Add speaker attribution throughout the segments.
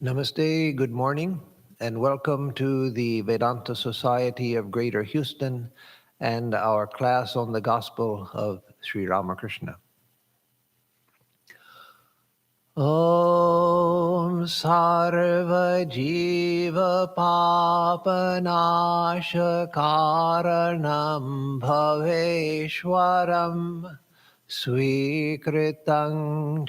Speaker 1: Namaste, good morning, and welcome to the Vedanta Society of Greater Houston and our class on the Gospel of Sri Ramakrishna. Om Sarva Jiva Papanasha Karanam Bhaveshwaram Swikritang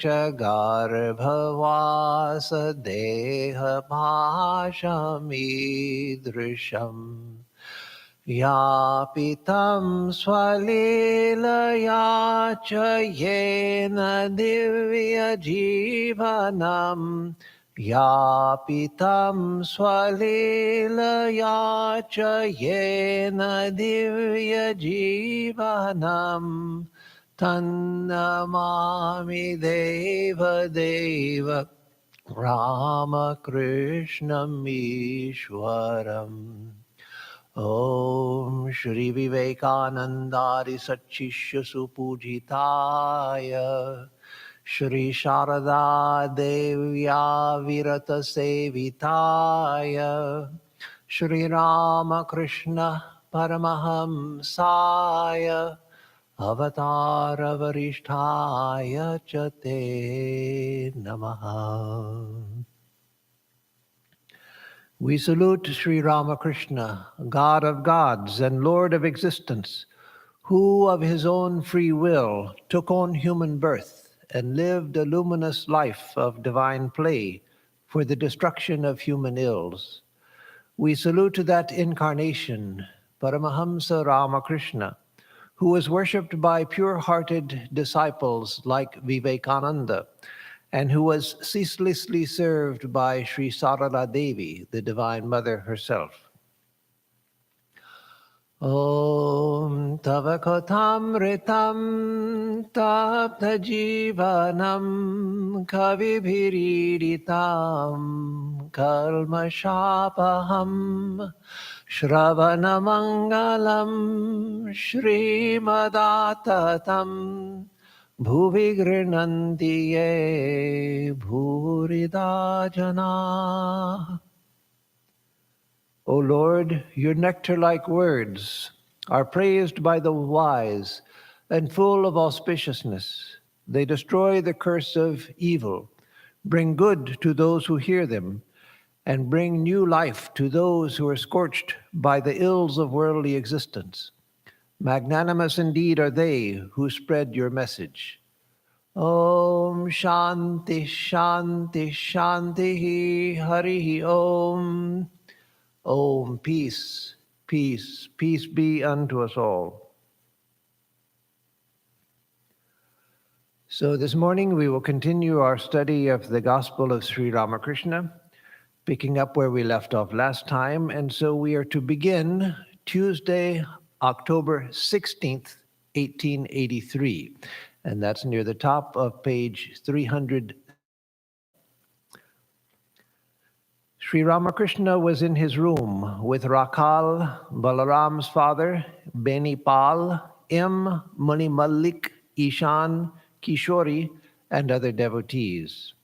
Speaker 1: cha garbhavasa deha bhashamidrisham Yapitam swalilaya cha yena divya jivanam Yapitam swalilaya cha yena divya jivanam Tannamami Deva Deva Ramakrishnam Ishwaram Om Shri Vivekanandari Satchishya Supujitaya Shri Sharada Devya Virata Sevitaya Shri Ramakrishna Paramahamsaya Avatara Varishtaya Chate Namaha. We salute Sri Ramakrishna, God of gods and Lord of existence, who of his own free will took on human birth and lived a luminous life of divine play for the destruction of human ills. We salute that incarnation, Paramahamsa Ramakrishna, who was worshipped by pure-hearted disciples like Vivekananda, and who was ceaselessly served by Sri Sarada Devi, the Divine Mother herself. Om Tava Katamritam Tapta Jivanam Kavibhiriditam Kalmashapaham Shravanamangalam Shrimadattatam Bhuvi Grinanti Ye Bhurida Jana. O Lord, your nectar-like words are praised by the wise and full of auspiciousness. They destroy the curse of evil, bring good to those who hear them, and bring new life to those who are scorched by the ills of worldly existence. Magnanimous indeed are they who spread your message. Om Shanti Shanti Shanti Hari Om. Om, peace, peace, peace be unto us all. So this morning we will continue our study of the Gospel of Sri Ramakrishna, picking up where we left off last time. And so we are to begin Tuesday, October 16th, 1883. And that's near the top of page 307. Sri Ramakrishna was in his room with Rakal, Balaram's father, Benipal, M. Mani Malik, Ishan, Kishori, and other devotees.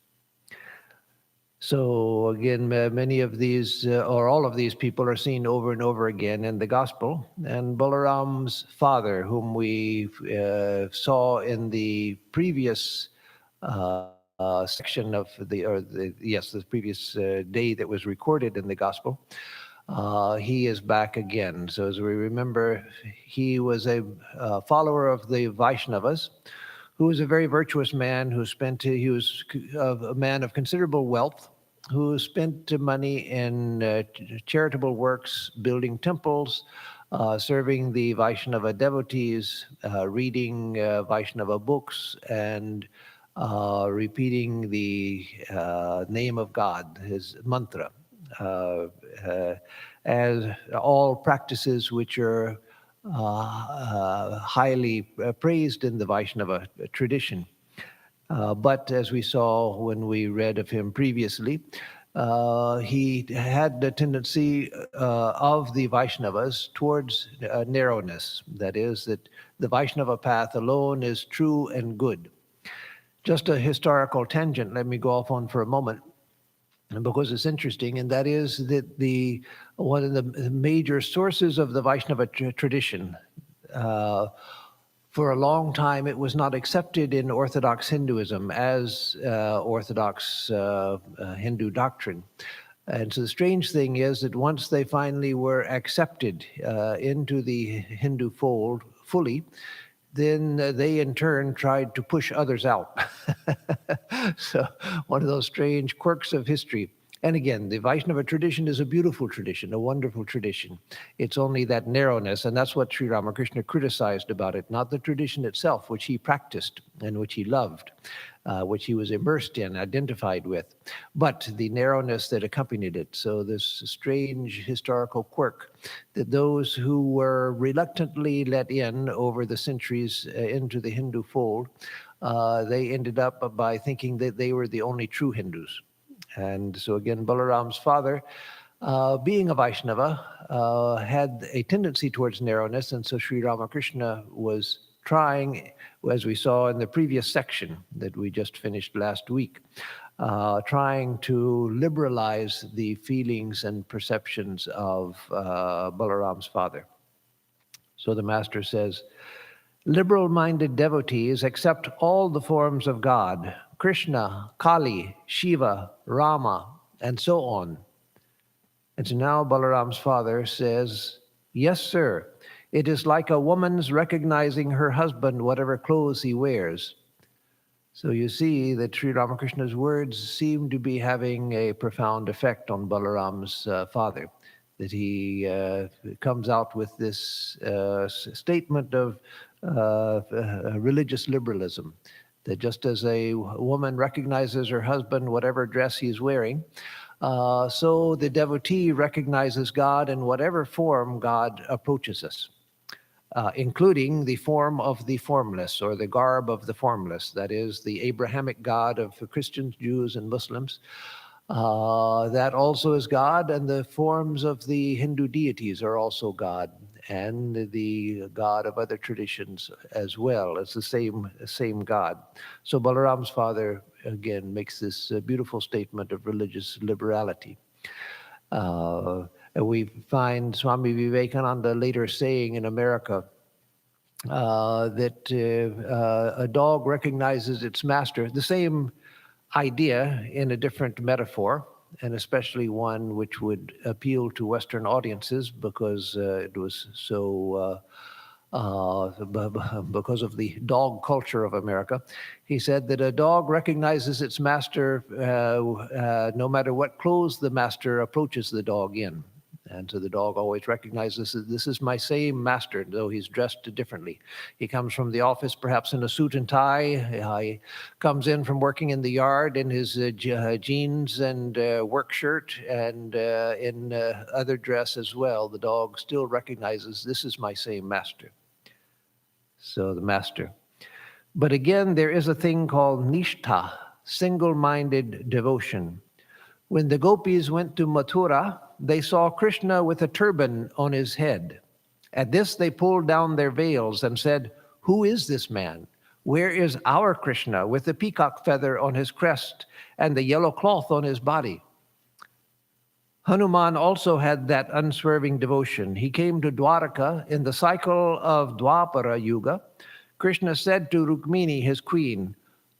Speaker 1: So again, many of these, or all of these people are seen over and over again in the Gospel. And Balaram's father, whom we saw in the previous section of the previous day that was recorded in the Gospel, he is back again. So as we remember, he was a follower of the Vaishnavas, who was a very virtuous man he was a man of considerable wealth, who spent money in charitable works, building temples, serving the Vaishnava devotees, reading Vaishnava books, and repeating the name of God, his mantra, as all practices which are highly praised in the Vaishnava tradition. But as we saw when we read of him previously, he had the tendency of the Vaishnavas towards narrowness. That is, that the Vaishnava path alone is true and good. Just a historical tangent, let me go off on for a moment. because it's interesting, and that is that one of the major sources of the Vaishnava tradition, for a long time, it was not accepted in Orthodox Hinduism as Orthodox Hindu doctrine. And so the strange thing is that once they finally were accepted into the Hindu fold fully, then they in turn tried to push others out. So one of those strange quirks of history. And again, the Vaishnava tradition is a beautiful tradition, a wonderful tradition. It's only that narrowness, and that's what Sri Ramakrishna criticized about it, not the tradition itself, which he practiced and which he loved, which he was immersed in, identified with, but the narrowness that accompanied it. So this strange historical quirk that those who were reluctantly let in over the centuries into the Hindu fold, they ended up by thinking that they were the only true Hindus. And so again, Balaram's father, being a Vaishnava, had a tendency towards narrowness, and so Sri Ramakrishna was trying, as we saw in the previous section that we just finished last week, trying to liberalize the feelings and perceptions of Balaram's father. So the master says, liberal-minded devotees accept all the forms of God, Krishna, Kali, Shiva, Rama, and so on. And so now Balaram's father says, yes, sir, it is like a woman's recognizing her husband, whatever clothes he wears. So you see that Sri Ramakrishna's words seem to be having a profound effect on Balaram's father, that he comes out with this statement of religious liberalism, that just as a woman recognizes her husband, whatever dress he's wearing, so the devotee recognizes God in whatever form God approaches us, including the form of the formless, or the garb of the formless, that is, the Abrahamic God of Christians, Jews, and Muslims. That also is God, and the forms of the Hindu deities are also God, and the God of other traditions as well. It's the same God. So Balaram's father, again, makes this beautiful statement of religious liberality. We find Swami Vivekananda later saying in America that a dog recognizes its master, the same idea in a different metaphor, and especially one which would appeal to Western audiences because it was so, because of the dog culture of America. He said that a dog recognizes its master no matter what clothes the master approaches the dog in. And so the dog always recognizes that this is my same master, though he's dressed differently. He comes from the office perhaps in a suit and tie. He comes in from working in the yard in his jeans and work shirt and in other dress as well. The dog still recognizes this is my same master. So the master. But again, there is a thing called Nishta, single-minded devotion. When the gopis went to Mathura, they saw Krishna with a turban on his head. At this, they pulled down their veils and said, who is this man? Where is our Krishna with the peacock feather on his crest and the yellow cloth on his body? Hanuman also had that unswerving devotion. He came to Dwaraka in the cycle of Dwapara Yuga. Krishna said to Rukmini, his queen,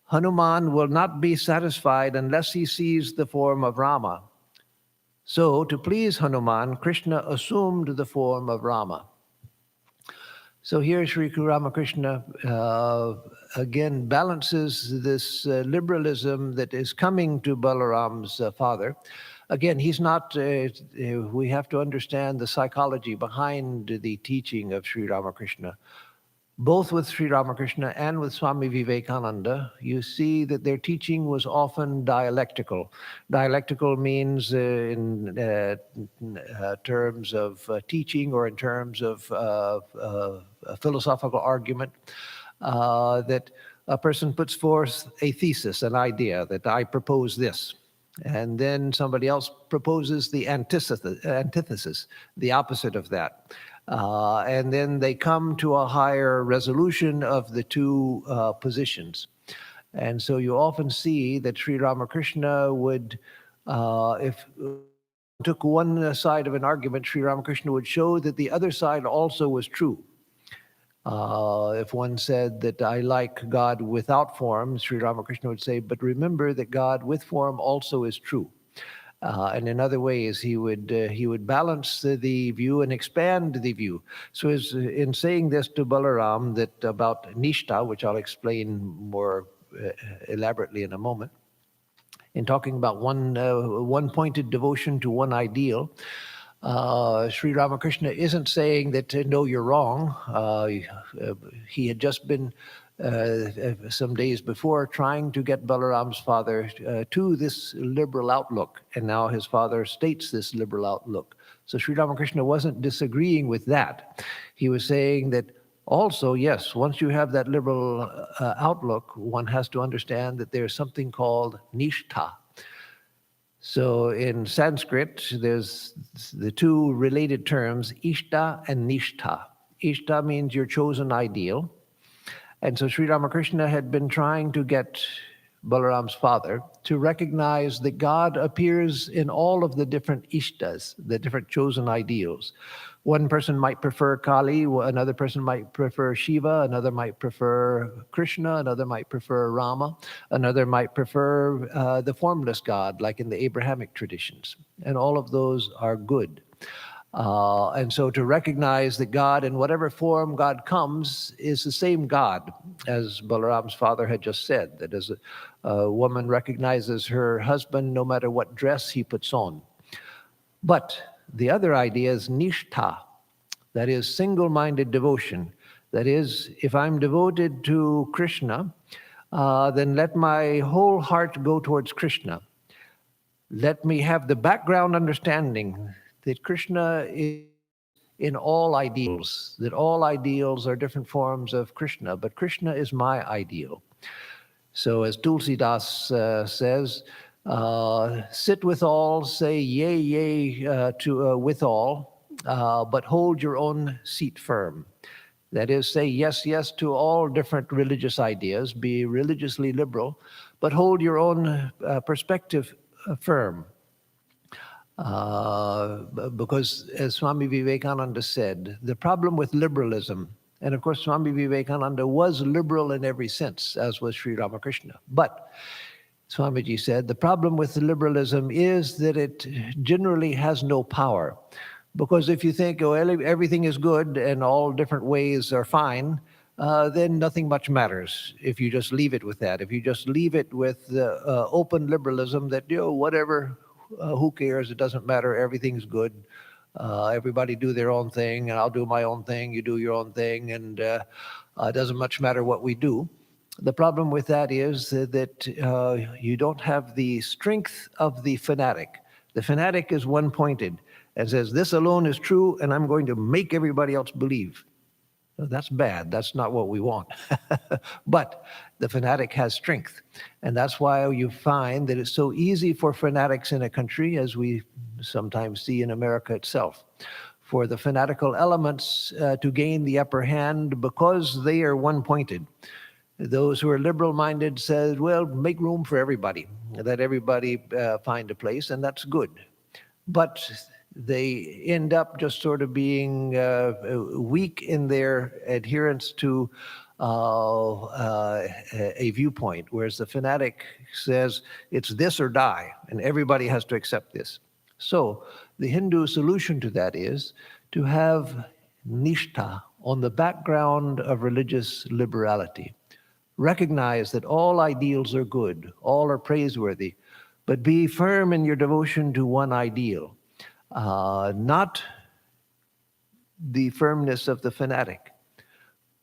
Speaker 1: Hanuman will not be satisfied unless he sees the form of Rama. So, to please Hanuman, Krishna assumed the form of Rama. So here Sri Ramakrishna again balances this liberalism that is coming to Balaram's father. Again, he's not, we have to understand the psychology behind the teaching of Sri Ramakrishna. Both with Sri Ramakrishna and with Swami Vivekananda, you see that their teaching was often dialectical. Dialectical means in terms of teaching or in terms of a philosophical argument, that a person puts forth a thesis, an idea, that I propose this. And then somebody else proposes the antithesis, the opposite of that. And then they come to a higher resolution of the two positions. And so you often see that Sri Ramakrishna would If took one side of an argument, Sri Ramakrishna would show that the other side also was true. If one said that I like God without form, Sri Ramakrishna would say, but remember that God with form also is true. And in other ways, he would balance the view and expand the view. So in saying this to Balaram, that about Nishta, which I'll explain more elaborately in a moment, in talking about one-pointed devotion to one ideal, Sri Ramakrishna isn't saying that, no, you're wrong. He had just been, some days before, trying to get Balaram's father to this liberal outlook, and now his father states this liberal outlook. So Sri Ramakrishna wasn't disagreeing with that. He was saying that also, yes, once you have that liberal outlook, one has to understand that there's something called Nishtha. So in Sanskrit, there's the two related terms, Ishta and Nishta. Ishta means your chosen ideal. And so Sri Ramakrishna had been trying to get Balaram's father to recognize that God appears in all of the different Ishtas, the different chosen ideals. One person might prefer Kali, another person might prefer Shiva, another might prefer Krishna, another might prefer Rama, another might prefer the formless God, like in the Abrahamic traditions. And all of those are good. And so to recognize that God, in whatever form God comes, is the same God, as Balaram's father had just said, that as a woman recognizes her husband no matter what dress he puts on. But the other idea is nishtha, that is single-minded devotion. That is, if I'm devoted to Krishna, then let my whole heart go towards Krishna. Let me have the background understanding that Krishna is in all ideals, that all ideals are different forms of Krishna, but Krishna is my ideal. So as Tulsidas says, sit with all, say yea, yea with all, but hold your own seat firm. That is, say yes, yes to all different religious ideas, be religiously liberal, but hold your own perspective firm. Because as Swami Vivekananda said, the problem with liberalism, and of course Swami Vivekananda was liberal in every sense, as was Sri Ramakrishna, but Swamiji said, the problem with liberalism is that it generally has no power. Because if you think, oh, everything is good and all different ways are fine, then nothing much matters if you just leave it with that. If you just leave it with open liberalism that, whatever, who cares, it doesn't matter, everything's good. Everybody do their own thing, and I'll do my own thing, you do your own thing, and it doesn't much matter what we do. The problem with that is that you don't have the strength of the fanatic. The fanatic is one-pointed and says, this alone is true, and I'm going to make everybody else believe. That's bad. That's not what we want. But the fanatic has strength. And that's why you find that it's so easy for fanatics in a country, as we sometimes see in America itself, for the fanatical elements to gain the upper hand because they are one-pointed. Those who are liberal-minded said, well, make room for everybody, let everybody find a place, and that's good. But they end up just sort of being weak in their adherence to a viewpoint, whereas the fanatic says it's this or die, and everybody has to accept this. So the Hindu solution to that is to have nishtha on the background of religious liberality. Recognize that all ideals are good, all are praiseworthy, but be firm in your devotion to one ideal, not the firmness of the fanatic.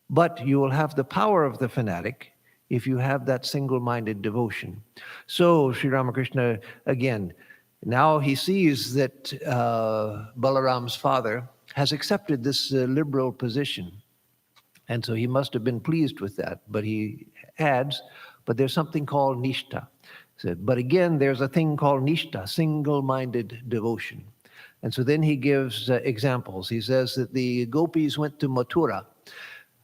Speaker 1: But you will have the power of the fanatic if you have that single-minded devotion. So Sri Ramakrishna, again, now he sees that Balaram's father has accepted this liberal position. And so he must have been pleased with that. But he adds, but there's something called nishtha. But again, there's a thing called nishtha, single-minded devotion. And so then he gives examples. He says that the gopis went to Mathura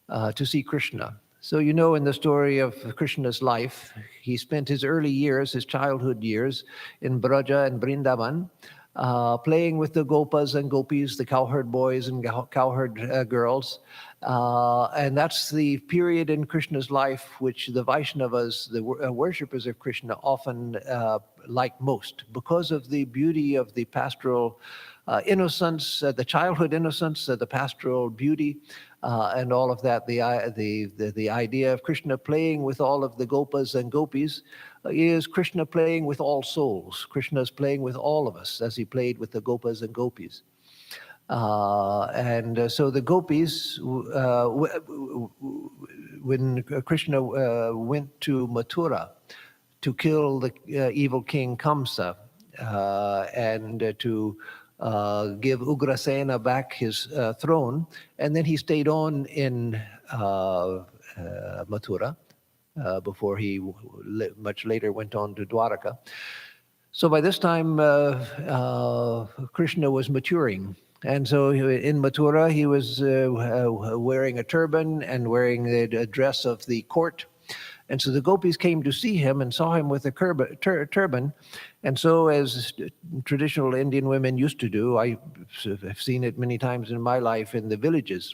Speaker 1: to see Krishna. So, you know, in the story of Krishna's life, he spent his early years, his childhood years, in Braja and Vrindavan, playing with the gopas and gopis, the cowherd boys and cowherd girls. And that's the period in Krishna's life which the Vaishnavas, the worshippers of Krishna, often like most, because of the beauty of the pastoral innocence, the childhood innocence, the pastoral beauty, and all of that. The idea of Krishna playing with all of the gopas and gopis is Krishna playing with all souls. Krishna is playing with all of us as he played with the gopas and gopis. So the gopis, when Krishna went to Mathura to kill the evil king Kamsa and to give Ugrasena back his throne, and then he stayed on in Mathura before he much later went on to Dwaraka. So by this time, Krishna was maturing. And so in Mathura, he was wearing a turban and wearing the dress of the court. And so the gopis came to see him and saw him with a turban. And so, as traditional Indian women used to do, I've seen it many times in my life in the villages,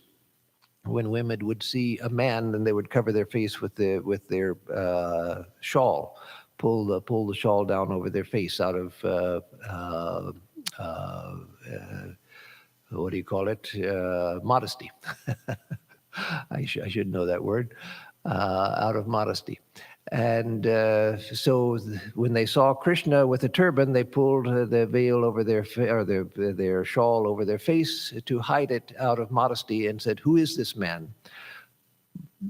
Speaker 1: when women would see a man, and they would cover their face with their shawl, pull the shawl down over their face out of what do you call it? Modesty. I should know that word. Out of modesty. And so when they saw Krishna with a turban, they pulled the veil over their shawl over their face to hide it out of modesty, and said, "Who is this man?"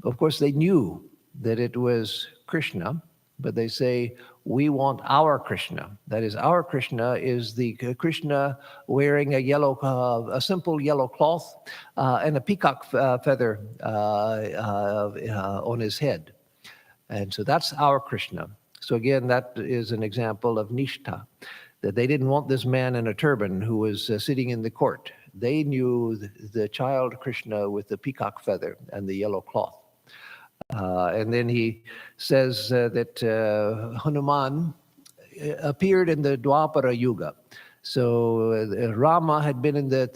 Speaker 1: Of course, they knew that it was Krishna, but they say, "We want our Krishna." That is, our Krishna is the Krishna wearing a simple yellow cloth and a peacock feather on his head. And so that's our Krishna. So again, that is an example of Nishta, that they didn't want this man in a turban who was sitting in the court. They knew the child Krishna with the peacock feather and the yellow cloth. And then he says that Hanuman appeared in the Dwapara Yuga. So Rama had been in the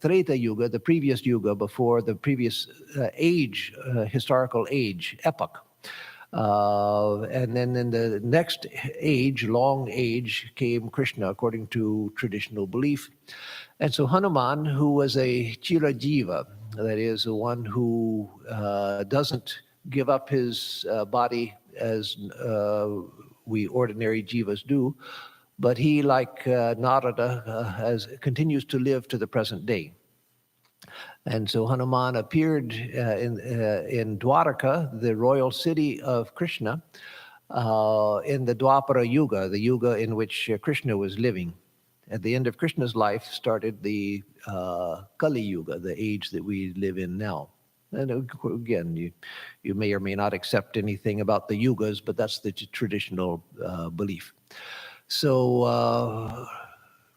Speaker 1: Treta Yuga, the previous Yuga, before the previous age, historical age, epoch. And then in the next age, long age, came Krishna, according to traditional belief. And so Hanuman, who was a Chirajiva, that is, the one who doesn't give up his body as we ordinary jivas do, but he, like Narada, continues to live to the present day. And so Hanuman appeared in Dwaraka, the royal city of Krishna, in the Dwapara Yuga, the yuga in which Krishna was living. At the end of Krishna's life started the Kali Yuga, the age that we live in now. And again, you may or may not accept anything about the yugas, but that's the traditional belief. So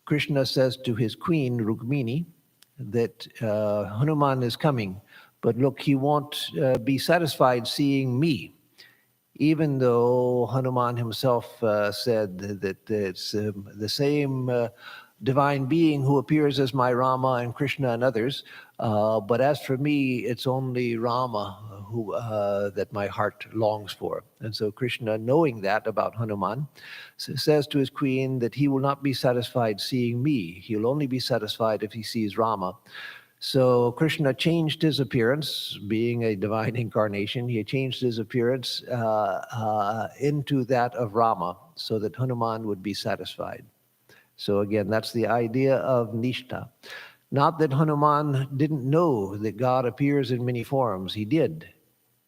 Speaker 1: Krishna says to his queen, Rukmini, that Hanuman is coming, but look, he won't be satisfied seeing me, even though Hanuman himself said that it's the same divine being who appears as my Rama and Krishna and others. But as for me, it's only Rama who that my heart longs for. And so Krishna, knowing that about Hanuman, says to his queen that he will not be satisfied seeing me. He'll only be satisfied if he sees Rama. So Krishna changed his appearance, being a divine incarnation. He changed his appearance into that of Rama, so that Hanuman would be satisfied. So again, that's the idea of Nishta. Not that Hanuman didn't know that God appears in many forms. He did,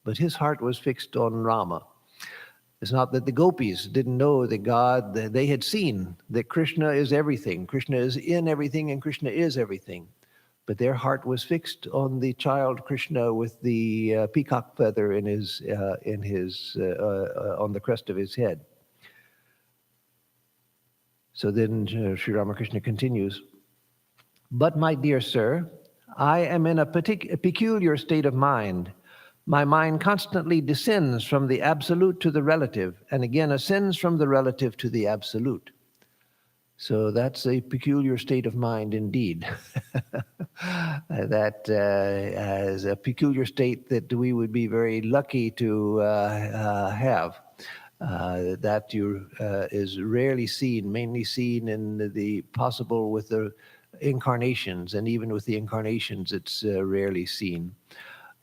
Speaker 1: but his heart was fixed on Rama. It's not that the gopis didn't know that God, they had seen that Krishna is everything. Krishna is in everything and Krishna is everything. But their heart was fixed on the child Krishna with the peacock feather on the crest of his head. So then Sri Ramakrishna continues, "But my dear sir, I am in a peculiar state of mind. My mind constantly descends from the absolute to the relative, and again ascends from the relative to the absolute. So that's a peculiar state of mind indeed. That is a peculiar state that we would be very lucky to have. That is rarely seen, mainly seen in the possible with the incarnations, and even with the incarnations, it's rarely seen.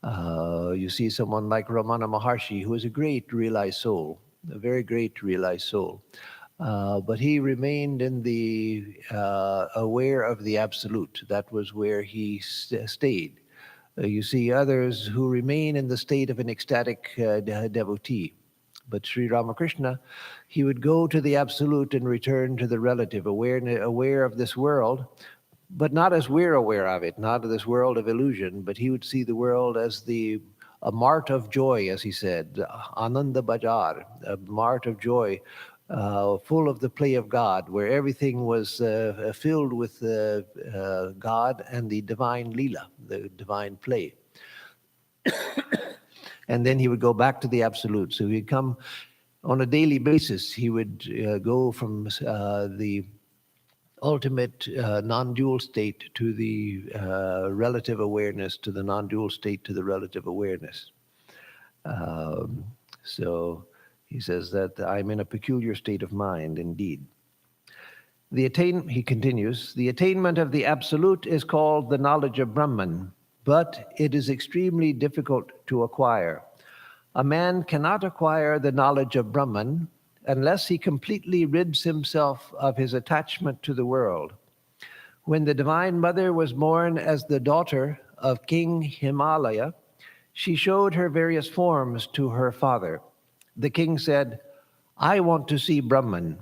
Speaker 1: You see someone like Ramana Maharshi, who is a great realized soul, a very great realized soul. But he remained in the aware of the absolute. That was where he stayed. You see others who remain in the state of an ecstatic devotee. But Sri Ramakrishna, he would go to the absolute and return to the relative, aware of this world, but not as we're aware of it, not of this world of illusion, but he would see the world as a mart of joy, as he said, Ananda Bajar, a mart of joy, full of the play of God, where everything was filled with God and the divine Leela, the divine play. And then he would go back to the absolute. So he'd come on a daily basis. He would go from the ultimate non-dual state to the relative awareness, to the non-dual state to the relative awareness. So he says that I'm in a peculiar state of mind indeed. He continues, the attainment of the absolute is called the knowledge of Brahman, but it is extremely difficult to acquire. A man cannot acquire the knowledge of Brahman unless he completely rids himself of his attachment to the world. When the Divine Mother was born as the daughter of King Himalaya, she showed her various forms to her father. The king said, I want to see Brahman.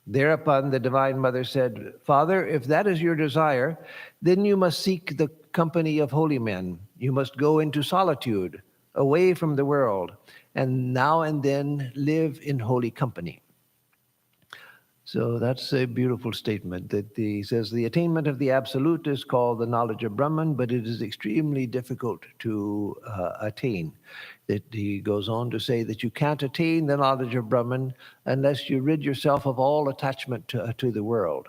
Speaker 1: Thereupon the Divine Mother said, Father, if that is your desire, then you must seek the company of holy men. You must go into solitude, away from the world, and now and then live in holy company. So that's a beautiful statement that he says the attainment of the absolute is called the knowledge of Brahman, but it is extremely difficult to attain. That he goes on to say that you can't attain the knowledge of Brahman unless you rid yourself of all attachment to the world.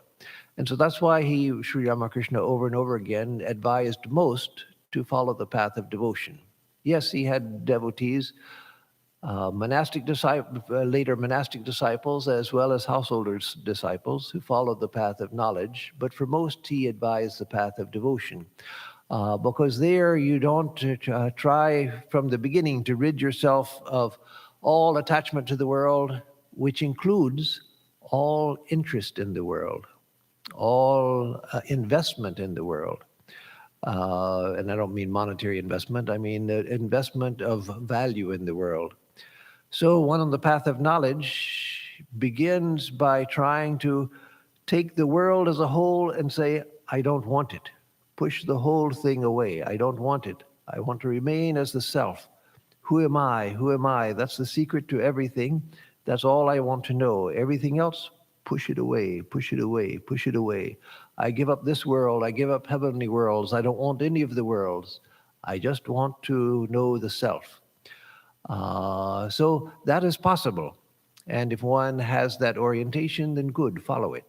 Speaker 1: And so that's why Sri Ramakrishna, over and over again, advised most to follow the path of devotion. Yes, he had devotees, later monastic disciples, as well as householders' disciples who followed the path of knowledge. But for most, he advised the path of devotion. Because there you don't try from the beginning to rid yourself of all attachment to the world, which includes all interest in the world, all investment in the world. And I don't mean monetary investment, I mean investment of value in the world. So one on the path of knowledge begins by trying to take the world as a whole and say, I don't want it. Push the whole thing away. I don't want it. I want to remain as the self. Who am I? Who am I? That's the secret to everything. That's all I want to know. Everything else, push it away, push it away, push it away. I give up this world. I give up heavenly worlds. I don't want any of the worlds. I just want to know the self. So that is possible. And if one has that orientation, then good, follow it.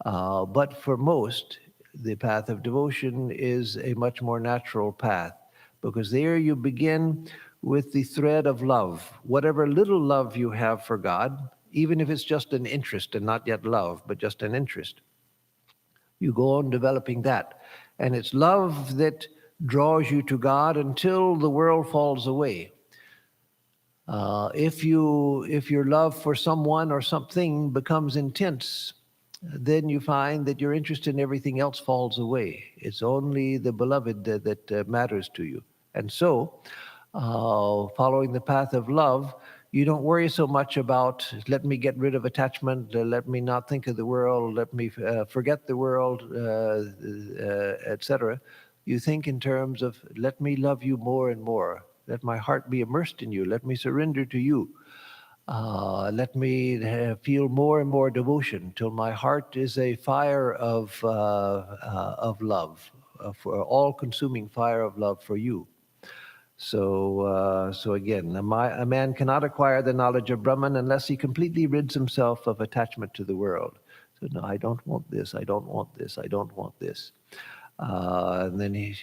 Speaker 1: But for most, the path of devotion is a much more natural path, because there you begin with the thread of love. Whatever little love you have for God, even if it's just an interest and not yet love, but just an interest, you go on developing that. And it's love that draws you to God until the world falls away. If your love for someone or something becomes intense, then you find that your interest in everything else falls away. It's only the beloved that matters to you. And so, following the path of love, you don't worry so much about, let me get rid of attachment, let me not think of the world, let me forget the world, etc. You think in terms of, let me love you more and more. Let my heart be immersed in you. Let me surrender to you. Let me feel more and more devotion till my heart is a fire of love, for all-consuming fire of love for you. So again, a man cannot acquire the knowledge of Brahman unless he completely rids himself of attachment to the world. So no, I don't want this, I don't want this, I don't want this. And then he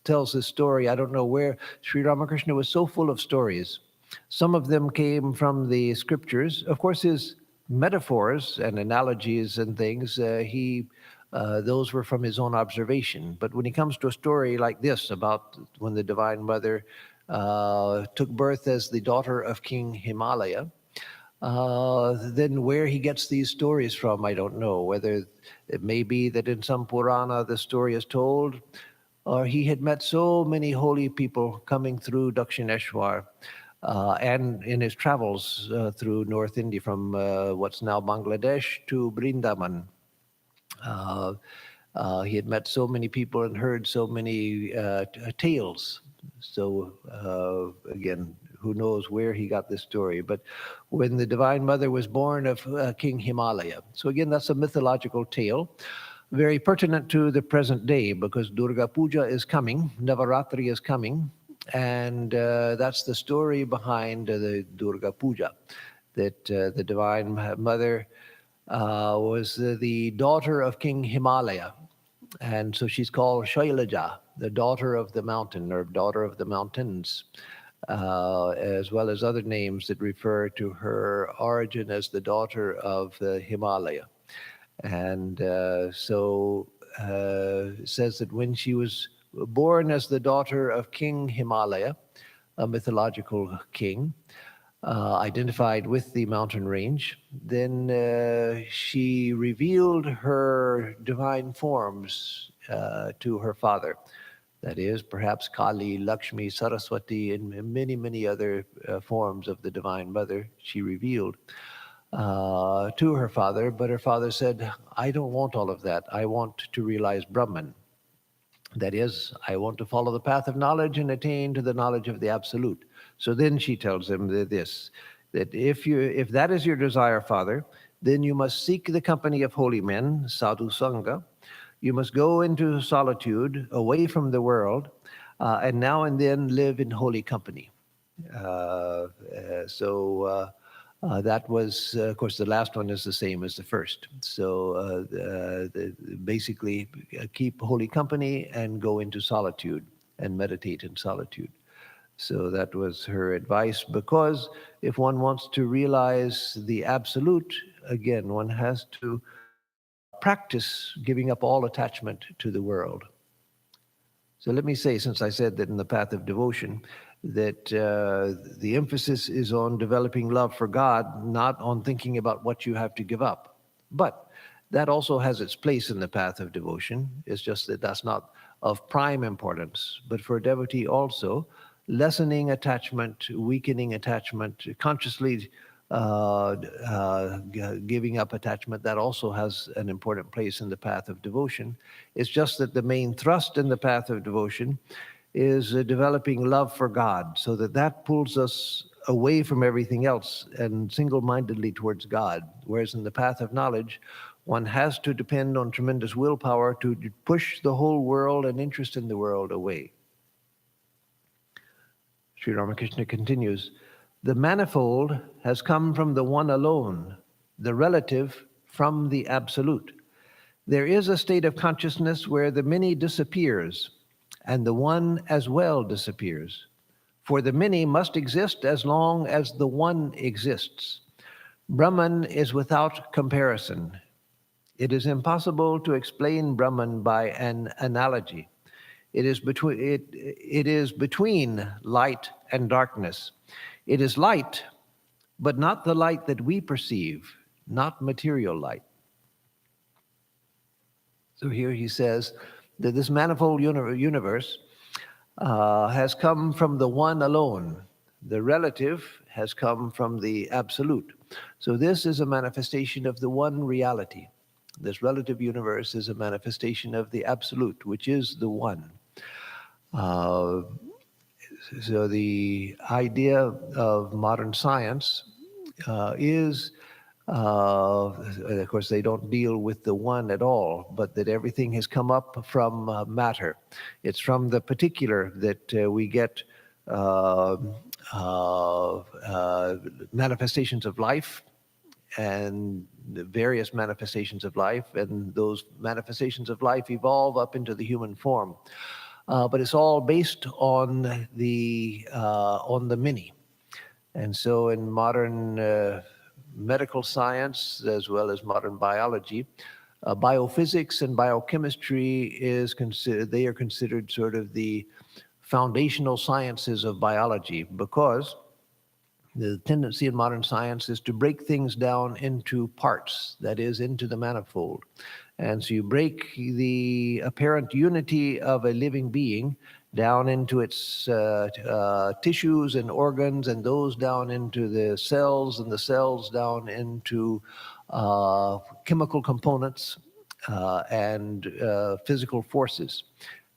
Speaker 1: tells his story. I don't know where Sri Ramakrishna was so full of stories. Some of them came from the scriptures. Of course, his metaphors and analogies and things, those were from his own observation. But when he comes to a story like this about when the Divine Mother took birth as the daughter of King Himalaya, then where he gets these stories from, I don't know. Whether it may be that in some Purana the story is told, or he had met so many holy people coming through Dakshineshwar, and in his travels through North India from what's now Bangladesh to Brindaban. He had met so many people and heard so many tales. So again, who knows where he got this story. But when the Divine Mother was born of King Himalaya. So again, that's a mythological tale, very pertinent to the present day because Durga Puja is coming, Navaratri is coming, and that's the story behind the Durga Puja, that the Divine Mother was the daughter of King Himalaya. And so she's called Shailaja, the daughter of the mountain or daughter of the mountains, as well as other names that refer to her origin as the daughter of the Himalaya. And it says that when she was born as the daughter of King Himalaya, a mythological king, identified with the mountain range, then she revealed her divine forms to her father. That is, perhaps Kali, Lakshmi, Saraswati, and many, many other forms of the Divine Mother she revealed to her father. But her father said, I don't want all of that. I want to realize Brahman. That is, I want to follow the path of knowledge and attain to the knowledge of the Absolute. So then she tells him this, that if that is your desire, Father, then you must seek the company of holy men, sadhu sangha. You must go into solitude, away from the world, and now and then live in holy company. That was, of course, the last one is the same as the first. So basically, keep holy company and go into solitude and meditate in solitude. So that was her advice, because if one wants to realize the absolute, again, one has to practice giving up all attachment to the world. So let me say, since I said that in the path of devotion, that the emphasis is on developing love for God, not on thinking about what you have to give up. But that also has its place in the path of devotion. It's just that that's not of prime importance. But for a devotee also, lessening attachment, weakening attachment, consciously giving up attachment, that also has an important place in the path of devotion. It's just that the main thrust in the path of devotion is developing love for God, so that pulls us away from everything else and single-mindedly towards God. Whereas in the path of knowledge, one has to depend on tremendous willpower to push the whole world and interest in the world away. Sri Ramakrishna continues, the manifold has come from the one alone, the relative from the absolute. There is a state of consciousness where the many disappears, and the one as well disappears. For the many must exist as long as the one exists. Brahman is without comparison. It is impossible to explain Brahman by an analogy. It is between light and darkness. It is light, but not the light that we perceive, not material light. So here he says that this manifold universe has come from the one alone. The relative has come from the absolute. So this is a manifestation of the one reality. This relative universe is a manifestation of the absolute, which is the one. So the idea of modern science is Of course, they don't deal with the one at all, but that everything has come up from matter. It's from the particular that we get uh, manifestations of life, and the various manifestations of life, and those manifestations of life evolve up into the human form. But it's all based on the many. And so in modern medical science, as well as modern biology, biophysics and biochemistry they are considered sort of the foundational sciences of biology, because the tendency in modern science is to break things down into parts, that is, into the manifold. And so you break the apparent unity of a living being down into its tissues and organs, and those down into the cells, and the cells down into chemical components and physical forces.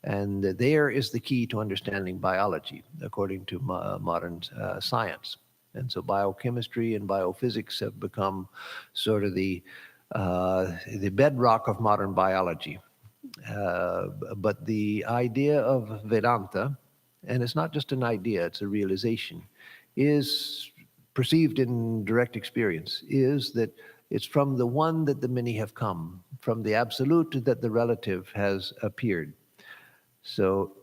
Speaker 1: And there is the key to understanding biology, according to modern science. And so biochemistry and biophysics have become sort of the bedrock of modern biology. But the idea of Vedanta, and it's not just an idea, it's a realization, is perceived in direct experience, is that it's from the one that the many have come, from the absolute that the relative has appeared. So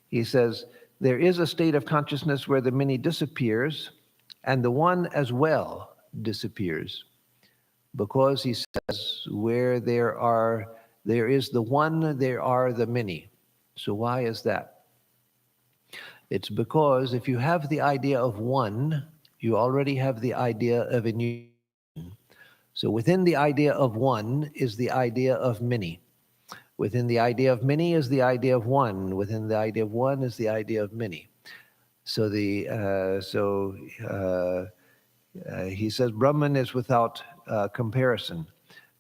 Speaker 1: he says, there is a state of consciousness where the many disappears and the one as well disappears. Because he says, where there is the one, there are the many. So why is that? It's because if you have the idea of one, you already have the idea of a new. So within the idea of one is the idea of many. Within the idea of many is the idea of one. Within the idea of one is the idea of many. So he says Brahman is without comparison.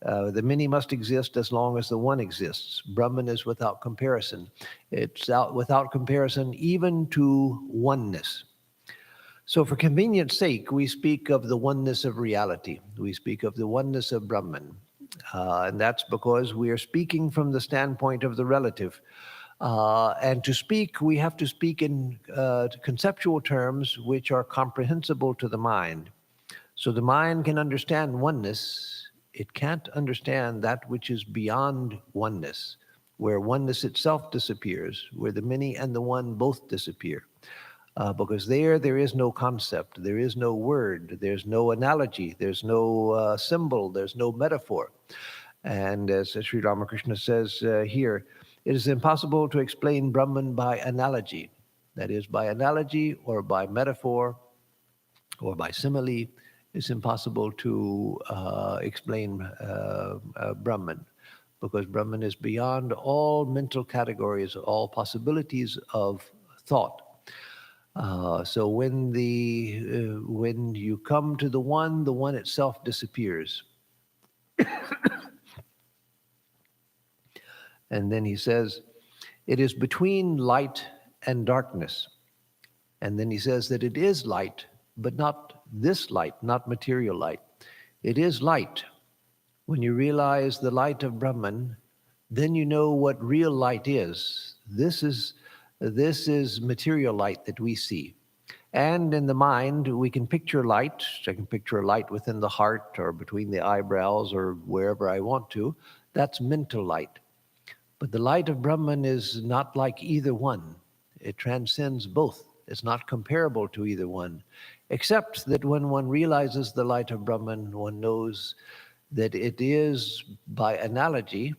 Speaker 1: The many must exist as long as the one exists. Brahman is without comparison. It's without comparison even to oneness. So for convenience sake, we speak of the oneness of reality. We speak of the oneness of Brahman. And that's because we are speaking from the standpoint of the relative. And to speak, we have to speak in conceptual terms which are comprehensible to the mind. So the mind can understand oneness. It can't understand that which is beyond oneness, where oneness itself disappears, where the many and the one both disappear. Because there is no concept, there is no word, there's no analogy, there's no symbol, there's no metaphor. And as Sri Ramakrishna says here, it is impossible to explain Brahman by analogy. That is, by analogy or by metaphor or by simile, it's impossible to explain Brahman, because Brahman is beyond all mental categories, all possibilities of thought. So when you come to the one itself disappears. And then he says, it is between light and darkness. And then he says that it is light, but not this light, not material light. It is light. When you realize the light of Brahman, then you know what real light is. This is material light that we see. And in the mind, we can picture light. I can picture a light within the heart or between the eyebrows or wherever I want to. That's mental light. But the light of Brahman is not like either one. It transcends both. It's not comparable to either one, except that when one realizes the light of Brahman, one knows that it is by analogy.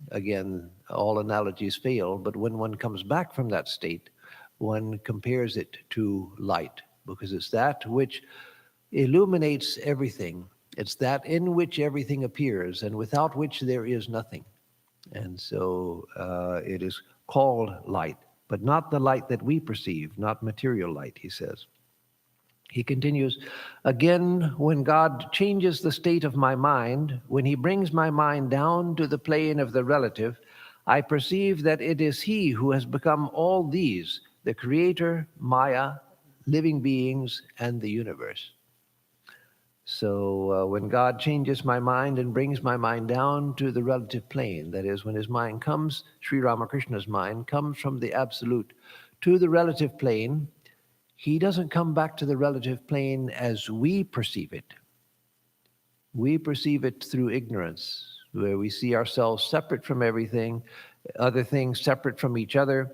Speaker 1: Again, all analogies fail, but when one comes back from that state, one compares it to light, because it's that which illuminates everything. It's that in which everything appears, and without which there is nothing. And so it is called light, but not the light that we perceive, not material light, he says. He continues, again, when God changes the state of my mind, when he brings my mind down to the plane of the relative, I perceive that it is he who has become all these, the creator, Maya, living beings, and the universe. So when God changes my mind and brings my mind down to the relative plane, that is, when his mind comes, Sri Ramakrishna's mind comes from the absolute to the relative plane, he doesn't come back to the relative plane as we perceive it. We perceive it through ignorance, where we see ourselves separate from everything, other things separate from each other,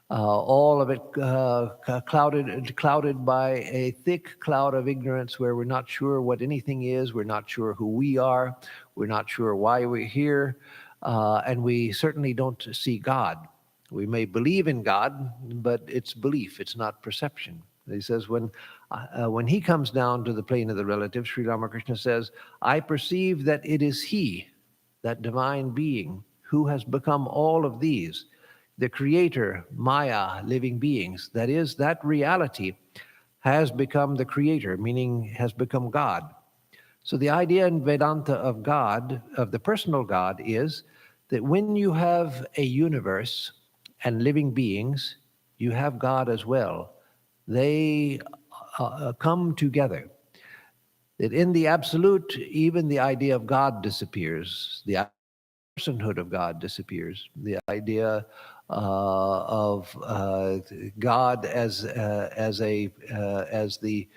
Speaker 1: all of it clouded by a thick cloud of ignorance where we're not sure what anything is, we're not sure who we are, we're not sure why we're here, and we certainly don't see God. We may believe in God, but it's belief, it's not perception. He says when he comes down to the plane of the relative, Sri Ramakrishna says, I perceive that it is he, that divine being, who has become all of these, the creator, Maya, living beings. That is, that reality has become the creator, meaning has become God. So the idea in Vedanta of God, of the personal God, is that when you have a universe and living beings, you have God as well. They come together. That in the absolute, even the idea of God disappears. The personhood of God disappears. The idea of God as the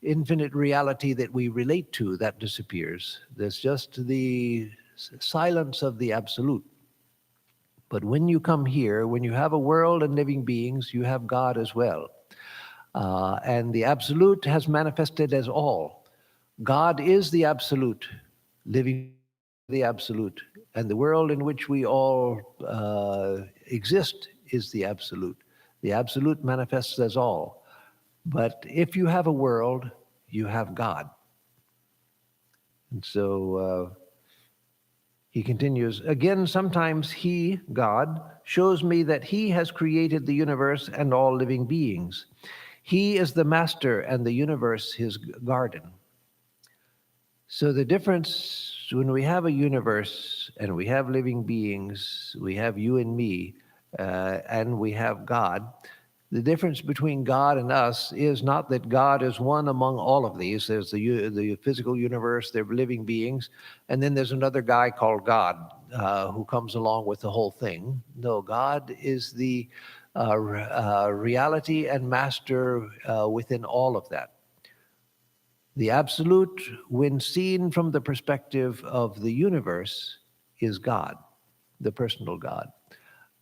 Speaker 1: infinite reality that we relate to, that disappears. There's just the silence of the absolute. But when you come here, when you have a world and living beings, you have God as well. And the absolute has manifested as all. God is the absolute, living the absolute, and the world in which we all exist is the absolute. The absolute manifests as all. But if you have a world, you have God. And so he continues, again, sometimes he, God, shows me that he has created the universe and all living beings. He is the master and the universe his garden. So the difference when we have a universe and we have living beings, we have you and me, and we have God, the difference between God and us is not that God is one among all of these. There's the physical universe, there are living beings, and then there's another guy called God who comes along with the whole thing. No, God is the reality and master within all of that. The absolute, when seen from the perspective of the universe, is God, the personal God.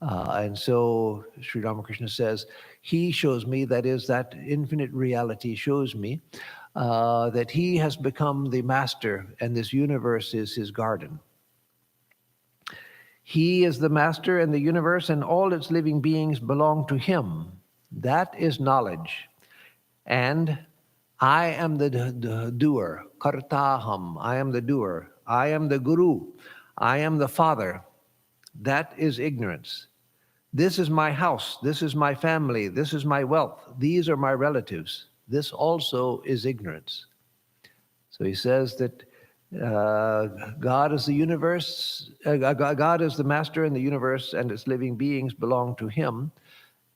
Speaker 1: And so Sri Ramakrishna says, he shows me, that is, that infinite reality shows me that he has become the master and this universe is his garden. He is the master and the universe and all its living beings belong to him. That is knowledge. And I am the doer, kartaham, I am the doer, I am the guru, I am the father. That is ignorance. This is my house, this is my family, this is my wealth, these are my relatives. This also is ignorance. So he says that God is the universe, God is the master in the universe and its living beings belong to him.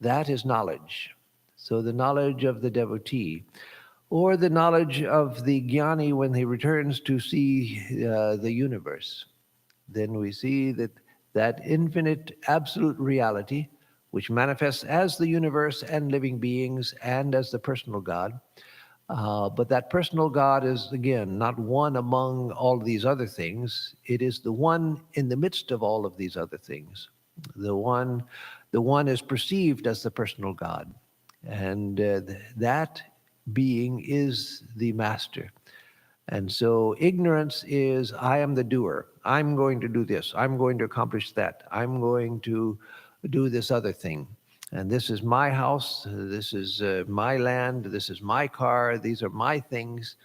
Speaker 1: That is knowledge. So the knowledge of the devotee, or the knowledge of the jnani when he returns to see the universe. Then we see that infinite absolute reality, which manifests as the universe and living beings and as the personal God. But that personal God is, again, not one among all these other things. It is the one in the midst of all of these other things. The one is perceived as the personal God. And that being is the master. And so ignorance is, I am the doer. I'm going to do this. I'm going to accomplish that. I'm going to do this other thing. And this is my house. This is my land. This is my car. These are my things.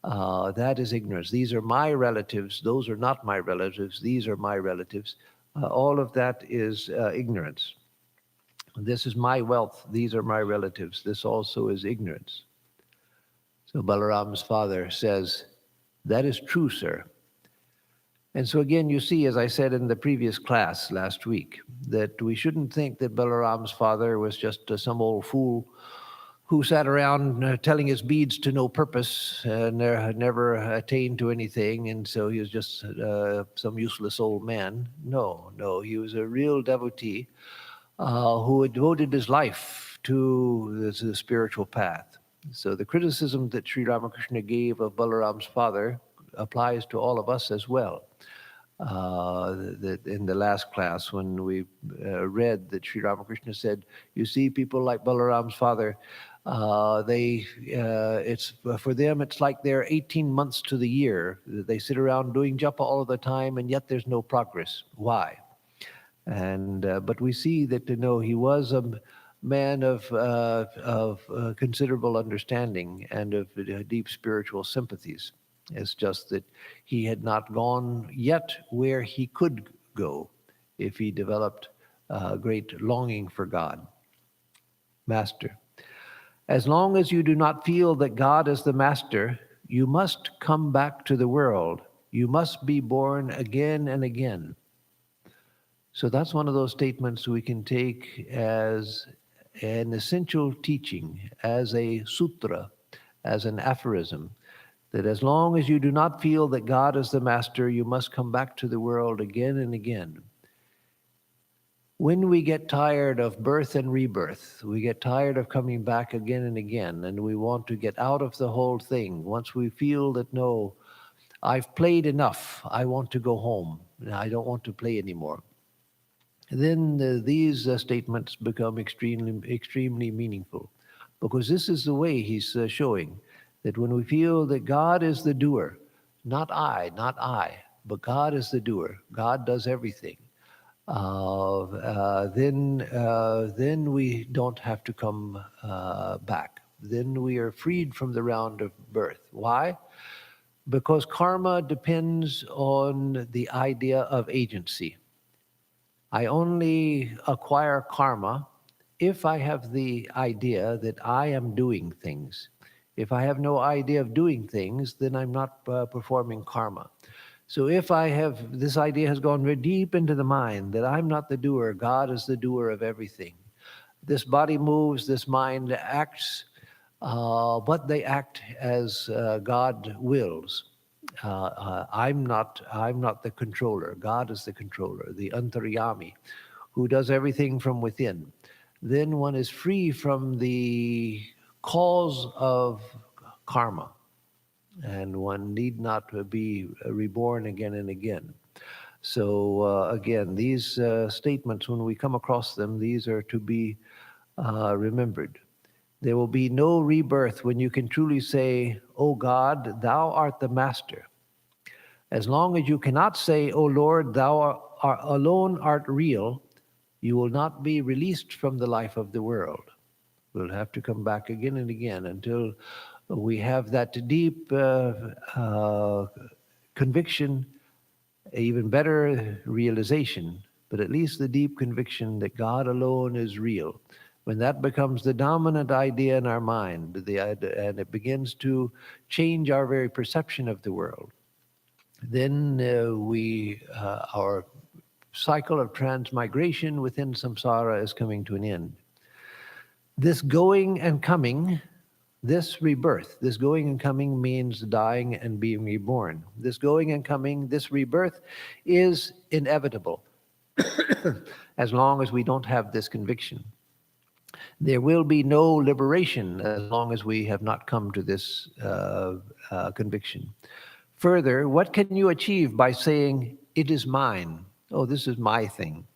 Speaker 1: That is ignorance. These are my relatives. Those are not my relatives. These are my relatives. All of that is ignorance. This is my wealth. These are my relatives. This also is ignorance. So Balaram's father says, that is true, sir. And so again, you see, as I said in the previous class last week, that we shouldn't think that Balaram's father was just some old fool who sat around telling his beads to no purpose and had never attained to anything, and so he was just some useless old man. No, he was a real devotee who had devoted his life to the spiritual path. So the criticism that Sri Ramakrishna gave of Balaram's father applies to all of us as well. That in the last class, when we read that Sri Ramakrishna said, you see people like Balaram's father, it's for them, it's like they're 18 months to the year. They sit around doing japa all of the time, and yet there's no progress. Why? And but we see that he was a man of considerable understanding and of deep spiritual sympathies. It's just that he had not gone yet where he could go if he developed great longing for God. Master. As long as you do not feel that God is the master, you must come back to the world. You must be born again and again. So that's one of those statements we can take as an essential teaching, as a sutra, as an aphorism, that as long as you do not feel that God is the master, you must come back to the world again and again. When we get tired of birth and rebirth, we get tired of coming back again and again, and we want to get out of the whole thing. Once we feel that, no, I've played enough, I want to go home, I don't want to play anymore, then these statements become extremely meaningful, because this is the way he's showing that when we feel that God is the doer, not I, but God is the doer, God does everything, then we don't have to come back. Then we are freed from the round of birth. Why? Because karma depends on the idea of agency. I only acquire karma if I have the idea that I am doing things. If I have no idea of doing things, then I'm not performing karma. So if I have, this idea has gone very deep into the mind that I'm not the doer, God is the doer of everything. This body moves, this mind acts, but they act as God wills. I'm not the controller. God is the controller, the Antaryami, who does everything from within. Then one is free from the cause of karma, and one need not be reborn again and again. So again, these statements, when we come across them, these are to be remembered. There will be no rebirth when you can truly say, "O God, thou art the master." As long as you cannot say, "O Lord, thou alone art real," you will not be released from the life of the world. We'll have to come back again and again until we have that deep conviction, even better realization, but at least the deep conviction that God alone is real. When that becomes the dominant idea in our mind, and it begins to change our very perception of the world, then our cycle of transmigration within samsara is coming to an end. This going and coming, this rebirth, this going and coming means dying and being reborn. This going and coming, this rebirth is inevitable as long as we don't have this conviction. There will be no liberation as long as we have not come to this conviction. Further, what can you achieve by saying, "It is mine"? Oh, this is my thing.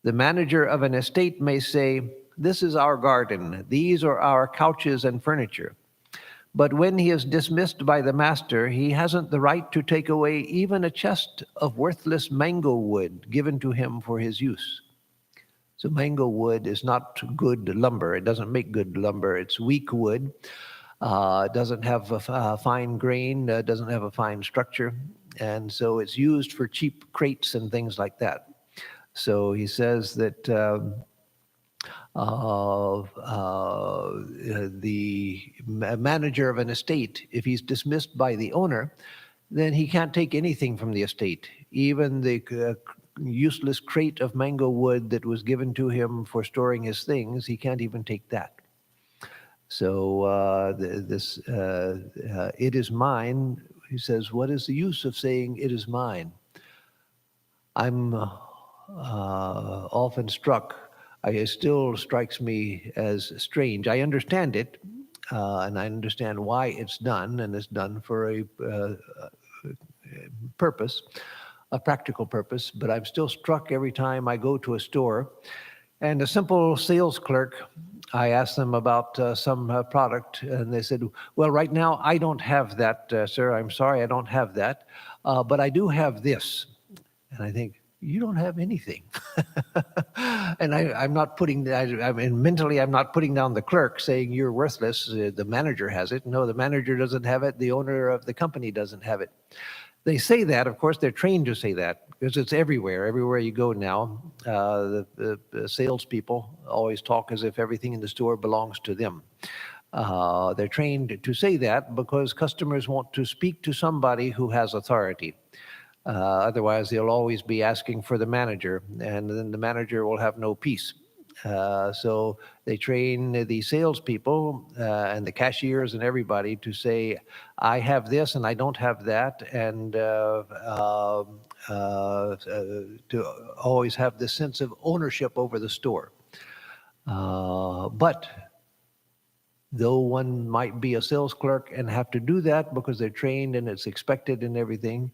Speaker 1: The manager of an estate may say, "This is our garden. These are our couches and furniture." But when he is dismissed by the master, he hasn't the right to take away even a chest of worthless mango wood given to him for his use. So mango wood is not good lumber. It doesn't make good lumber. It's weak wood. It doesn't have a fine grain, doesn't have a fine structure. And so it's used for cheap crates and things like that. So he says that the manager of an estate, if he's dismissed by the owner, then he can't take anything from the estate. Even the useless crate of mango wood that was given to him for storing his things, he can't even take that. So it is mine, he says, what is the use of saying it is mine? I'm often struck, it still strikes me as strange. I understand it, and I understand why it's done, and it's done for a purpose, a practical purpose, but I'm still struck every time I go to a store and a simple sales clerk, I asked them about some product, and they said, well, right now I don't have that, sir. I'm sorry, I don't have that, but I do have this. And I think, you don't have anything. And I'm not putting, I mean, mentally, I'm not putting down the clerk saying you're worthless. The manager has it. No, the manager doesn't have it. The owner of the company doesn't have it. They say that, of course, they're trained to say that because it's everywhere. Everywhere you go now, the salespeople always talk as if everything in the store belongs to them. They're trained to say that because customers want to speak to somebody who has authority. Otherwise, they'll always be asking for the manager, and then the manager will have no peace. So they train the salespeople and the cashiers and everybody to say, I have this and I don't have that, and to always have this sense of ownership over the store. But though one might be a sales clerk and have to do that because they're trained and it's expected and everything,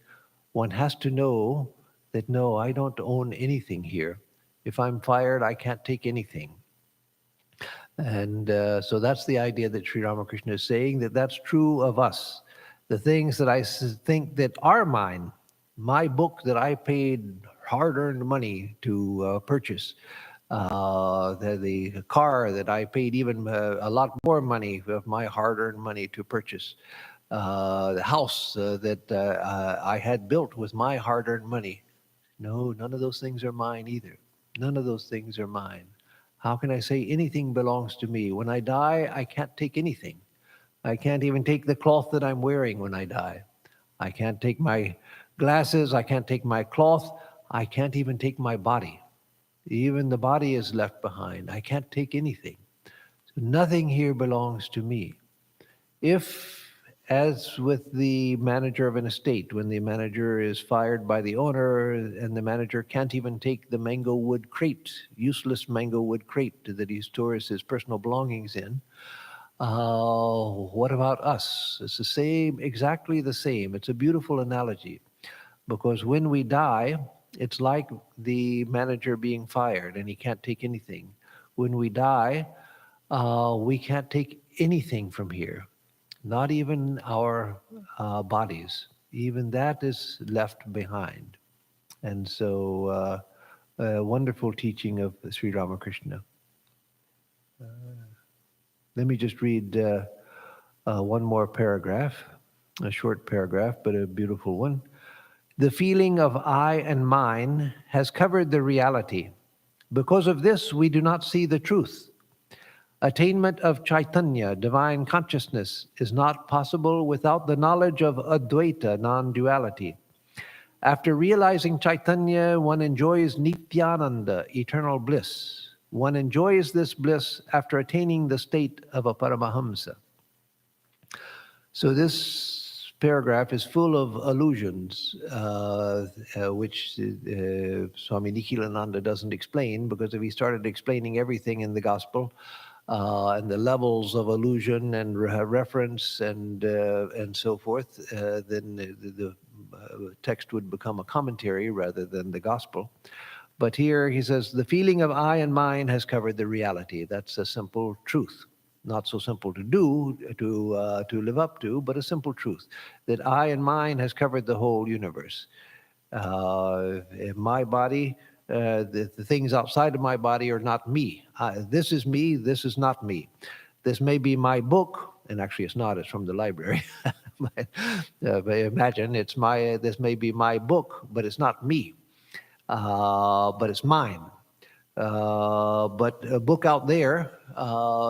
Speaker 1: one has to know that, no, I don't own anything here. If I'm fired, I can't take anything. And so that's the idea that Sri Ramakrishna is saying, that that's true of us. The things that I think that are mine, my book that I paid hard-earned money to purchase, the car that I paid even a lot more money of my hard-earned money to purchase, the house that I had built with my hard-earned money. No, none of those things are mine either. None of those things are mine. How can I say anything belongs to me? When I die, I can't take anything. I can't even take the cloth that I'm wearing when I die. I can't take my glasses. I can't take my cloth. I can't even take my body. Even the body is left behind. I can't take anything. So nothing here belongs to me. If, as with the manager of an estate, when the manager is fired by the owner and the manager can't even take the mango wood crate, useless mango wood crate that he stores his personal belongings in, what about us? It's the same, exactly the same. It's a beautiful analogy because when we die, it's like the manager being fired and he can't take anything. When we die, we can't take anything from here. Not even our bodies. Even that is left behind. And so, a wonderful teaching of Sri Ramakrishna. Let me just read one more paragraph, a short paragraph, but a beautiful one. The feeling of I and mine has covered the reality. Because of this, we do not see the truth. Attainment of Chaitanya, divine consciousness, is not possible without the knowledge of Advaita, non-duality. After realizing Chaitanya, one enjoys Nityananda, eternal bliss. One enjoys this bliss after attaining the state of a Paramahamsa. So this paragraph is full of allusions, which Swami Nikhilananda doesn't explain, because if he started explaining everything in the gospel, and the levels of allusion and reference and so forth, then the text would become a commentary rather than the gospel. But here he says, the feeling of I and mine has covered the reality. That's a simple truth. Not so simple to do, to live up to, but a simple truth. That I and mine has covered the whole universe. My body, the things outside of my body are not me. This is me, this is not me. This may be my book, and actually it's not, it's from the library. But imagine, this may be my book, but it's not me. But it's mine. But a book out there,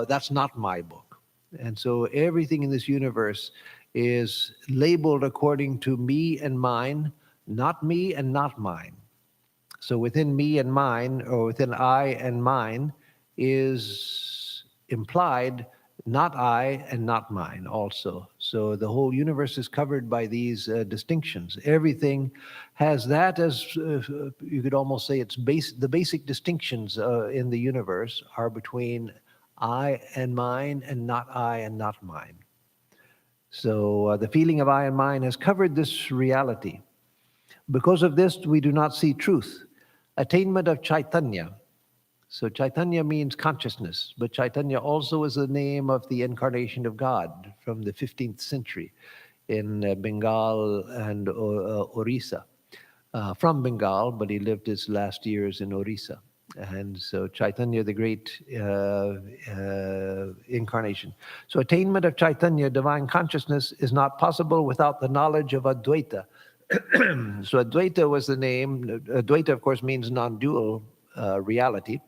Speaker 1: that's not my book. And so everything in this universe is labeled according to me and mine, not me and not mine. So within me and mine, or within I and mine, is implied not I and not mine also. So the whole universe is covered by these distinctions. Everything has that as, you could almost say, the basic distinctions in the universe are between I and mine and not I and not mine. So the feeling of I and mine has covered this reality. Because of this, we do not see truth. Attainment of Chaitanya. So Chaitanya means consciousness, but Chaitanya also is the name of the incarnation of God from the 15th century in Bengal and Orissa. From Bengal, but he lived his last years in Orissa. And so Chaitanya, the great incarnation. So attainment of Chaitanya, divine consciousness, is not possible without the knowledge of Advaita. So Advaita was the name. Advaita, of course, means non-dual reality.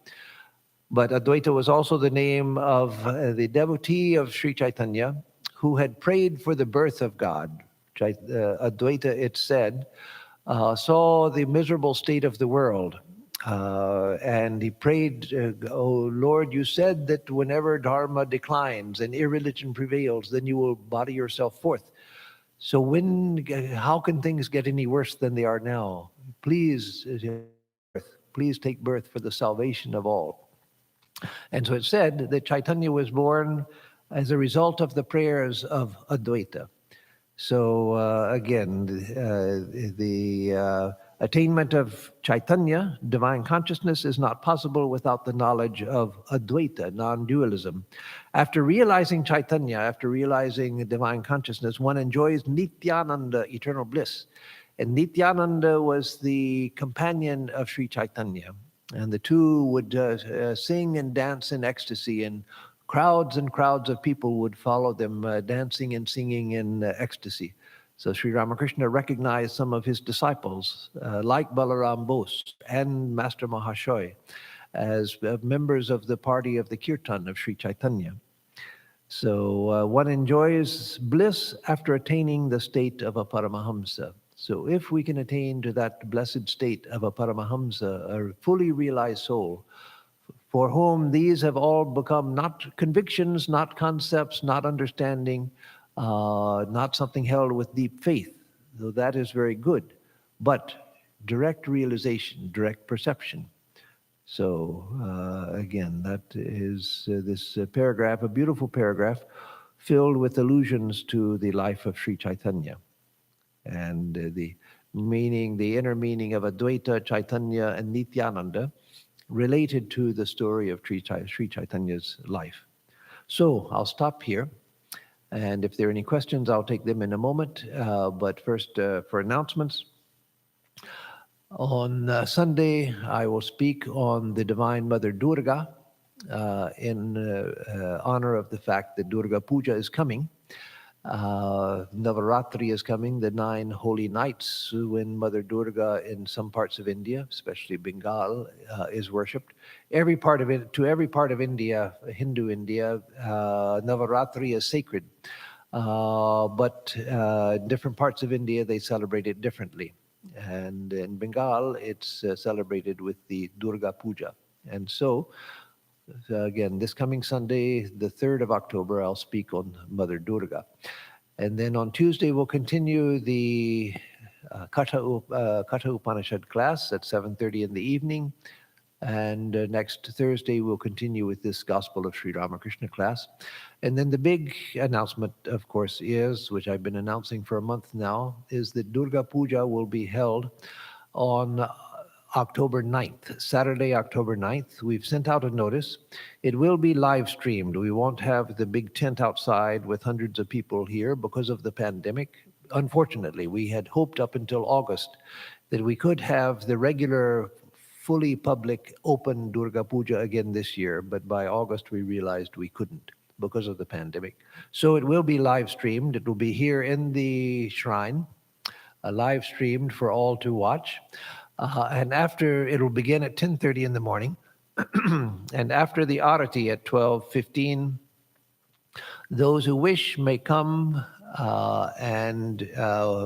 Speaker 1: But Advaita was also the name of the devotee of Sri Chaitanya who had prayed for the birth of God. Advaita, it said, saw the miserable state of the world. And he prayed, "Oh Lord, you said that whenever Dharma declines and irreligion prevails, then you will body yourself forth. So how can things get any worse than they are now? Please, please take birth for the salvation of all." And so it said that Chaitanya was born as a result of the prayers of Advaita. So again, the attainment of Chaitanya, divine consciousness, is not possible without the knowledge of Advaita, non-dualism. After realizing Chaitanya, after realizing divine consciousness, one enjoys Nityananda, eternal bliss. And Nityananda was the companion of Sri Chaitanya. And the two would sing and dance in ecstasy, and crowds of people would follow them, dancing and singing in ecstasy. So Sri Ramakrishna recognized some of his disciples, like Balaram Bose and Master Mahashoy, as members of the party of the Kirtan of Sri Chaitanya. So one enjoys bliss after attaining the state of a Paramahamsa. So if we can attain to that blessed state of a Paramahamsa, a fully realized soul, for whom these have all become not convictions, not concepts, not understanding, not something held with deep faith, though that is very good, but direct realization, direct perception. So again, that is this paragraph, a beautiful paragraph, filled with allusions to the life of Sri Chaitanya and the meaning, the inner meaning of Advaita, Chaitanya, and Nityananda related to the story of Sri Chaitanya's life. So I'll stop here. And if there are any questions, I'll take them in a moment. But first, for announcements. On Sunday, I will speak on the Divine Mother Durga in honor of the fact that Durga Puja is coming. Navaratri is coming, the 9 holy nights when Mother Durga in some parts of India, especially Bengal, is worshipped. Every part of India, Hindu India, Navaratri is sacred. But in different parts of India, they celebrate it differently. And in Bengal, it's celebrated with the Durga Puja. And so, again, this coming Sunday, the 3rd of October, I'll speak on Mother Durga. And then on Tuesday, we'll continue the Katha Upanishad class at 7:30 in the evening. And next Thursday, we'll continue with this Gospel of Sri Ramakrishna class. And then the big announcement, of course, is, which I've been announcing for a month now, is that Durga Puja will be held on October 9th, Saturday, October 9th. We've sent out a notice. It will be live streamed. We won't have the big tent outside with hundreds of people here because of the pandemic. Unfortunately, we had hoped up until August that we could have the regular fully public open Durga Puja again this year, but by August we realized we couldn't because of the pandemic. So it will be live streamed. It will be here in the shrine, live streamed for all to watch. And after, it'll begin at 10:30 in the morning. And after the arati at 12:15, those who wish may come, and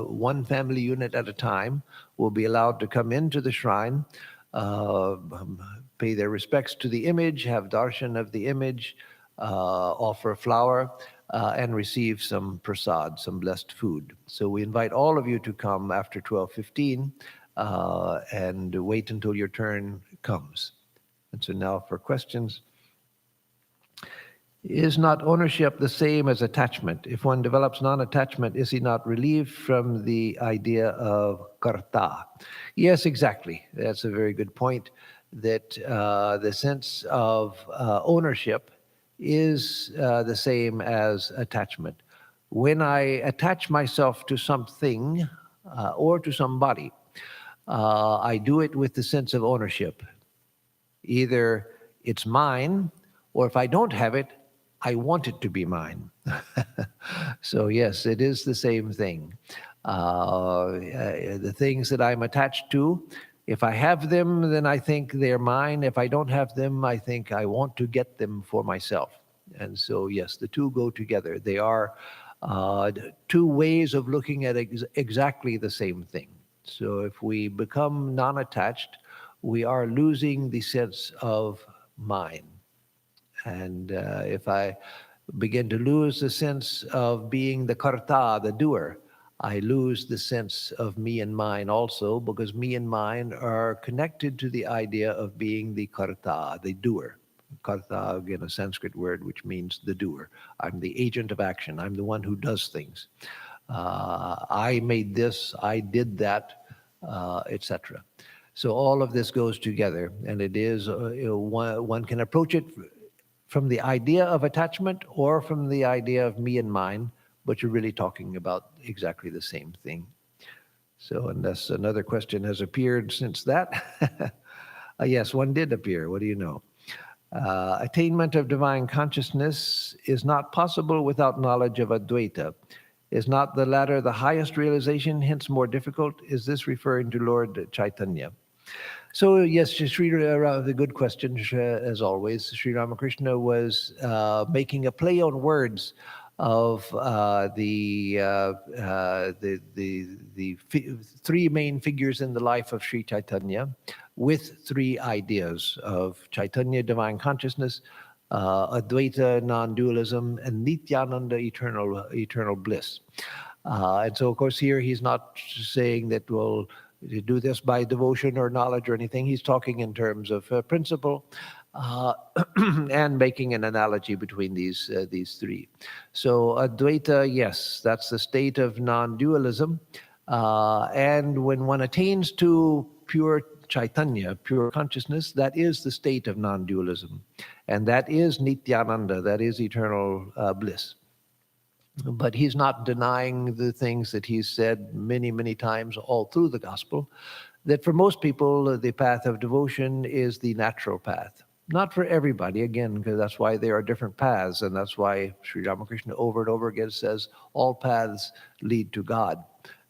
Speaker 1: one family unit at a time will be allowed to come into the shrine, pay their respects to the image, have darshan of the image, offer flower, and receive some prasad, some blessed food. So we invite all of you to come after 12:15 and wait until your turn comes. And so now for questions. Is not ownership the same as attachment? If one develops non-attachment, is he not relieved from the idea of karta? Yes, exactly. That's a very good point, that the sense of ownership is the same as attachment. When I attach myself to something or to somebody, I do it with the sense of ownership. Either it's mine, or if I don't have it, I want it to be mine. So yes, it is the same thing. The things that I'm attached to, if I have them, then I think they're mine. If I don't have them, I think I want to get them for myself. And so yes, the two go together. They are two ways of looking at exactly the same thing. So if we become non-attached, we are losing the sense of mine. And if I begin to lose the sense of being the karta, the doer, I lose the sense of me and mine also, because me and mine are connected to the idea of being the karta, the doer. Karta, again, a Sanskrit word which means the doer. I'm the agent of action. I'm the one who does things. I made this, I did that, etc. So all of this goes together, and it is one can approach it from the idea of attachment or from the idea of me and mine, but you're really talking about exactly the same thing. So unless another question has appeared since that, yes, one did appear. What do you know? Attainment of divine consciousness is not possible without knowledge of Advaita. Is not the latter the highest realization, hence more difficult? Is this referring to Lord Chaitanya? So yes, the good question, as always. Sri Ramakrishna was making a play on words of three main figures in the life of Sri Chaitanya, with three ideas of Chaitanya, divine consciousness, Advaita, non-dualism, and Nityananda, eternal bliss. And so, of course, here he's not saying that we'll do this by devotion or knowledge or anything. He's talking in terms of principle and making an analogy between these three. So Advaita, yes, that's the state of non-dualism. And when one attains to pure Chaitanya, pure consciousness, that is the state of non-dualism. And that is Nityananda, that is eternal bliss. But he's not denying the things that he's said many, many times all through the gospel, that for most people, the path of devotion is the natural path. Not for everybody, again, because that's why there are different paths, and that's why Sri Ramakrishna over and over again says all paths lead to God.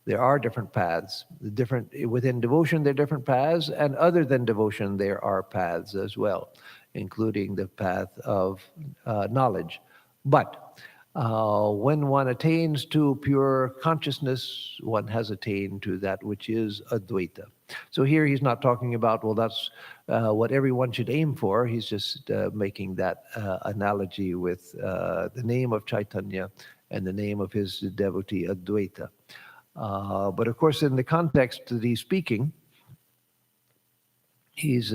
Speaker 1: There are different paths. Within devotion, there are different paths, and other than devotion, there are paths as well, including the path of knowledge. But when one attains to pure consciousness, one has attained to that which is Advaita. So here he's not talking about, well, that's what everyone should aim for. He's just making that analogy with the name of Chaitanya and the name of his devotee, Advaita. But of course, in the context that he's speaking, he's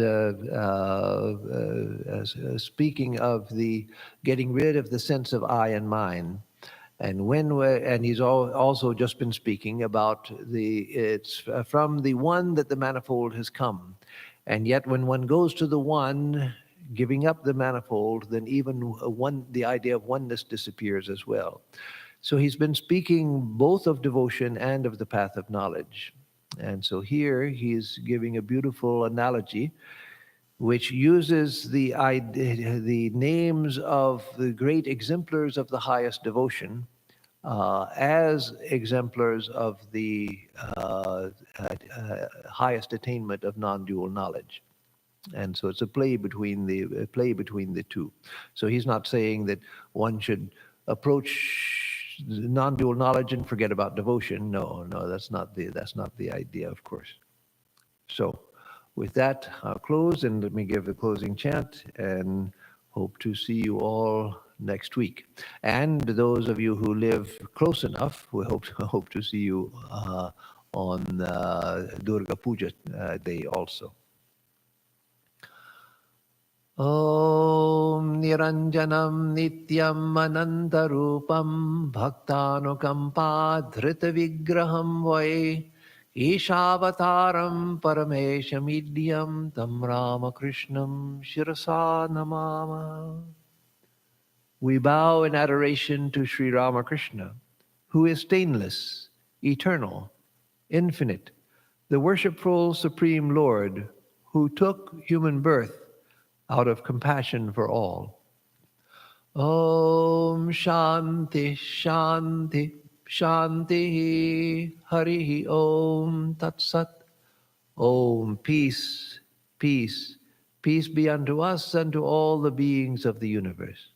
Speaker 1: speaking of the getting rid of the sense of I and mine, and he's also just been speaking about it's from the one that the manifold has come, and yet when one goes to the one, giving up the manifold, then even the idea of oneness disappears as well. So he's been speaking both of devotion and of the path of knowledge. And so here he's giving a beautiful analogy which uses the names of the great exemplars of the highest devotion as exemplars of the highest attainment of non-dual knowledge. And so it's a play between the two. So he's not saying that one should approach non-dual knowledge and forget about devotion. No, that's not the idea, of course. So with that, I'll close, and let me give the closing chant, and Hope to see you all next week. And those of you who live close enough, we hope to see you on Durga Puja day also. Om Niranjanam Nityam Anantarupam Bhaktanukampa Dhrita Vigraham Vai Ishavataram Parameshamidyam Tam Ramakrishnam Shirasa Namama. We bow in adoration to Sri Ramakrishna, who is stainless, eternal, infinite, the worshipful Supreme Lord, who took human birth out of compassion for all. Om Shanti Shanti Shanti Harihi Om Tat Sat. Om peace, peace, peace be unto us and to all the beings of the universe.